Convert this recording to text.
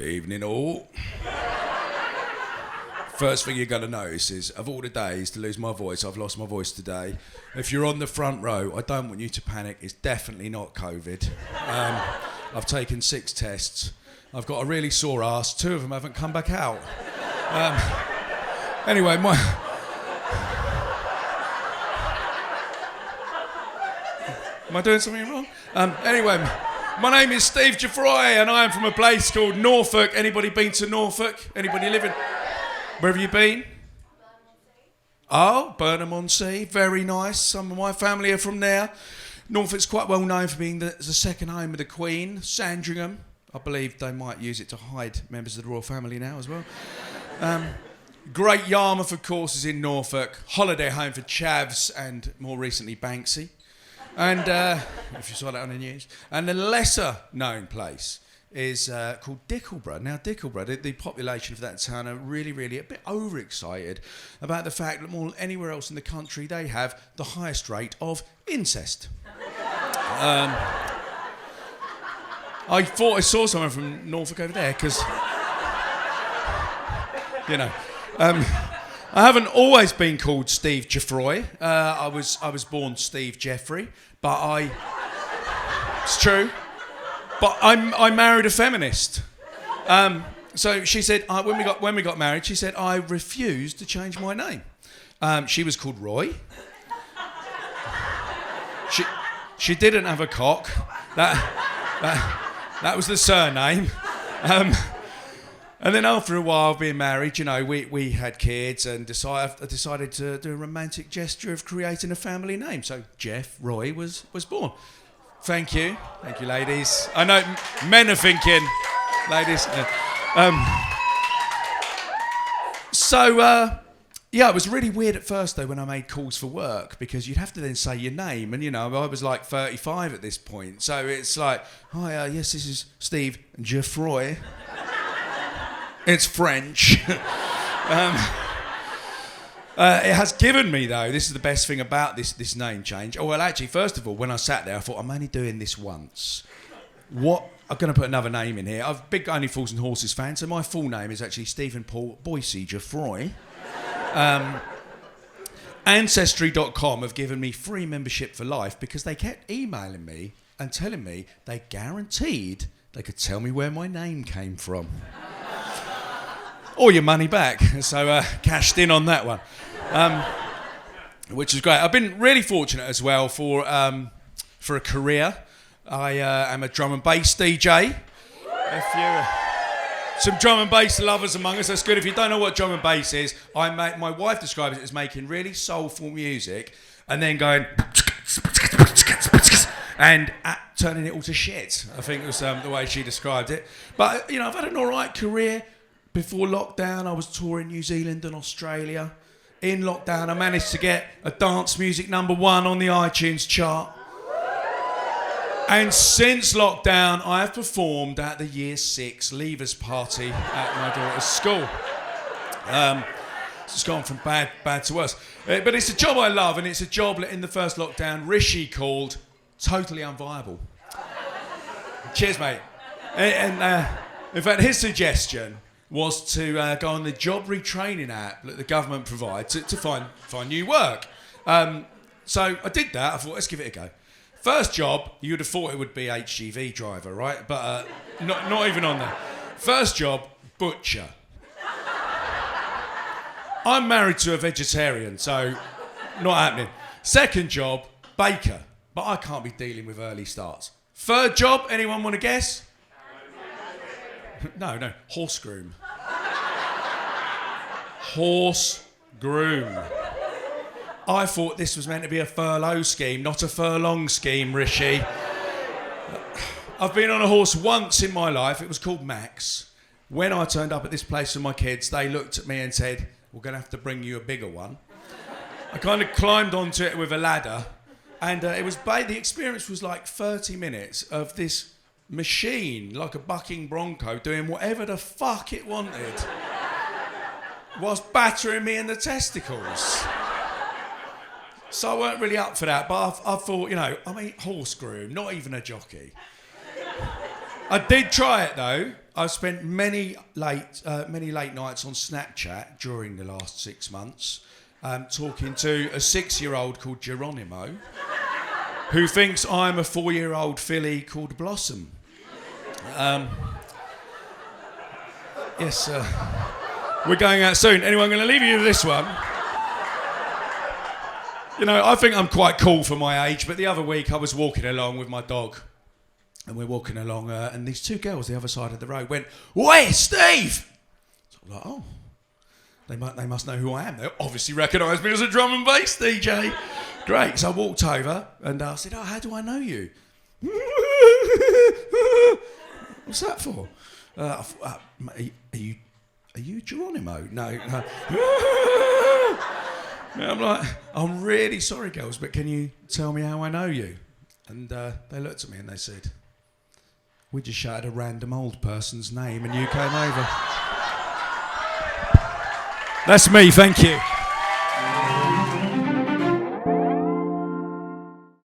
Evening all. First thing you're going to notice is, of all the days to lose my voice, I've lost my voice today. If you're on the front row, I don't want you to panic. It's definitely not COVID. I've taken 6 tests. I've got a really sore ass. 2 of them haven't come back out. Anyway, am I doing something wrong? Anyway, my name is Steve Jefroy and I am from a place called Norfolk. Anybody been to Norfolk? Anybody living? Where have you been? Oh, Burnham-on-Sea, very nice. Some of my family are from there. Norfolk's quite well known for being the second home of the Queen, Sandringham. I believe they might use it to hide members of the royal family now as well. Great Yarmouth, of course, is in Norfolk. Holiday home for Chavs and more recently Banksy. And if you saw that on the news. And the lesser known place is called Dickleborough. Now, Dickleborough, the population of that town are really, really a bit overexcited about the fact that more than anywhere else in the country, they have the highest rate of incest. I thought I saw someone from Norfolk over there, because, you know, I haven't always been called Steve Jefroy. I was born Steve Jeffery, but it's true. But I married a feminist. So she said, when we got married, she said, I refused to change my name. She was called Roy. She didn't have a cock. That was the surname. And then after a while of being married, you know, we had kids and I decided to do a romantic gesture of creating a family name. So Jefroy was born. Thank you, ladies. I know men are thinking, ladies. Yeah, it was really weird at first though when I made calls for work, because you'd have to then say your name, and you know I was like 35 at this point, so it's like, hi, yes, this is Steve Jefroy. It's French. It has given me, though, this is the best thing about this name change. Oh, well, actually, first of all, when I sat there, I thought, I'm only doing this once. I'm going to put another name in here. I'm a big Only Fools and Horses fan, so my full name is actually Stephen Paul BCee Jefroy. Ancestry.com have given me free membership for life because they kept emailing me and telling me they guaranteed they could tell me where my name came from. Or your money back. So cashed in on that one. Which is great. I've been really fortunate as well for a career. I am a drum and bass DJ. If you're some drum and bass lovers among us, that's good. If you don't know what drum and bass is, my wife describes it as making really soulful music and then going and turning it all to shit. I think it was the way she described it. But you know, I've had an all right career. Before lockdown, I was touring New Zealand and Australia. In lockdown, I managed to get a dance music #1 on the iTunes chart. And since lockdown, I have performed at the Year 6 Leavers Party at my daughter's school. It's gone from bad to worse. But it's a job I love, and it's a job that in the first lockdown, Rishi called totally unviable. Cheers, mate. And in fact, his suggestion was to go on the job retraining app that the government provides to find new work. So I did that. I thought, let's give it a go. First job, you would have thought it would be HGV driver, right? But not even on there. First job, butcher. I'm married to a vegetarian, so not happening. Second job, baker. But I can't be dealing with early starts. Third job, anyone want to guess? No, horse groom. Horse groom. I thought this was meant to be a furlough scheme, not a furlong scheme, Rishi. I've been on a horse once in my life. It was called Max. When I turned up at this place with my kids, they looked at me and said, we're going to have to bring you a bigger one. I kind of climbed onto it with a ladder, and the experience was like 30 minutes of this machine, like a bucking bronco, doing whatever the fuck it wanted, whilst battering me in the testicles. So I weren't really up for that, but I thought, you know, I mean, horse groom, not even a jockey. I did try it though. I've spent many late nights on Snapchat during the last 6 months talking to a 6-year-old called Geronimo who thinks I'm a 4-year-old filly called Blossom. Yes, we're going out soon. Anyway, I'm going to leave you with this one. You know, I think I'm quite cool for my age, but the other week I was walking along with my dog, and we're walking along, and these 2 girls the other side of the road went, "Wait, Steve!" So I'm like, oh, they must know who I am. They obviously recognise me as a drum and bass DJ. Great. So I walked over, and I said, "Oh, how do I know you?" What's that for? Are you Geronimo? No. And I'm like, "I'm really sorry, girls, but can you tell me how I know you?" And they looked at me and they said, "We just shouted a random old person's name and you came over." That's me, thank you.